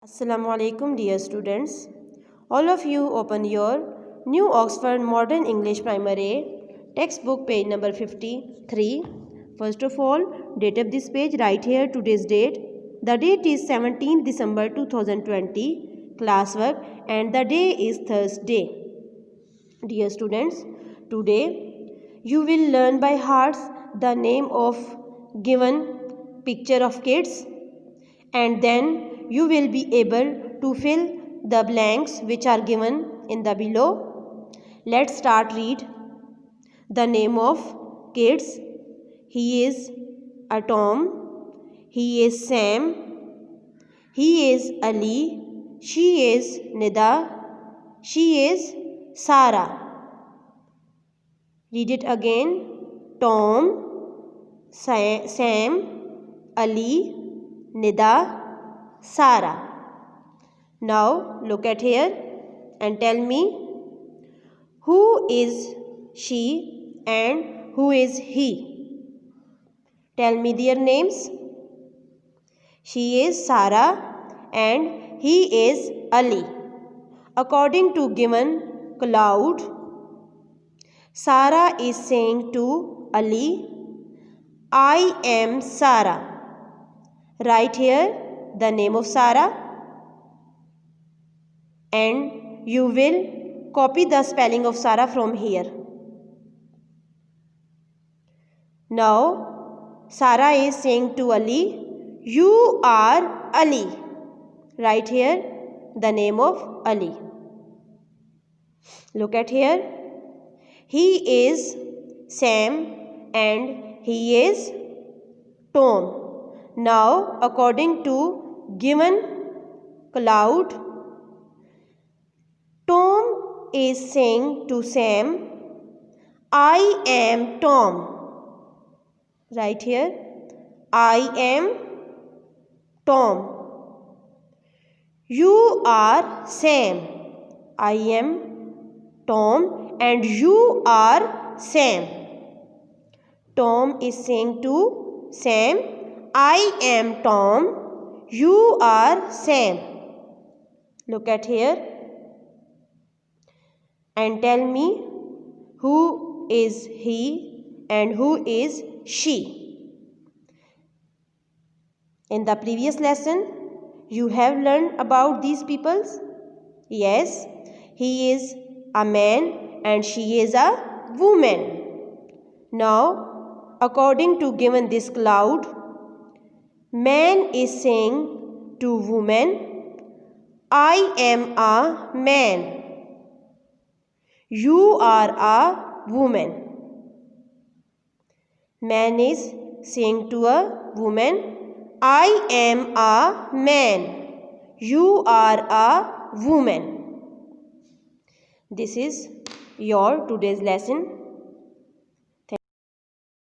Assalamu alaikum dear students. All of you open your new Oxford Modern English Primary textbook page number 53. First of all, date of this page, write here today's date. The date is 17th December 2020, classwork, and the day is Thursday. Dear students, today you will learn by heart the name of given picture of kids, and then you will be able to fill the blanks which are given in the below. Let's start read the name of kids. He is a Tom, he is Sam, he is Ali, she is Nida, she is Sarah. Read it again. Tom, Sam, Ali, Nida, Sarah. Now look at here and tell me who is she and who is he. Tell me their names. She is Sarah and he is Ali. According to given cloud, Sarah is saying to Ali, I am Sarah. Write here the name of Sarah and you will copy the spelling of Sarah from here. Now Sarah is saying to Ali, you are Ali. Write here the name of Ali. Look at here. He is Sam and he is Tom. Now according to given cloud, Tom is saying to Sam, I am Tom. Right here, I am Tom. You are Sam. I am Tom and you are Sam. Tom is saying to Sam, I am Tom, you are Sam. Look at here and tell me who is he and who is she. In the previous lesson, you have learned about these peoples. Yes, he is a man and she is a woman. Now, according to given this cloud, man is saying to woman, I am a man. You are a woman. Man is saying to a woman, I am a man. You are a woman. This is your today's lesson.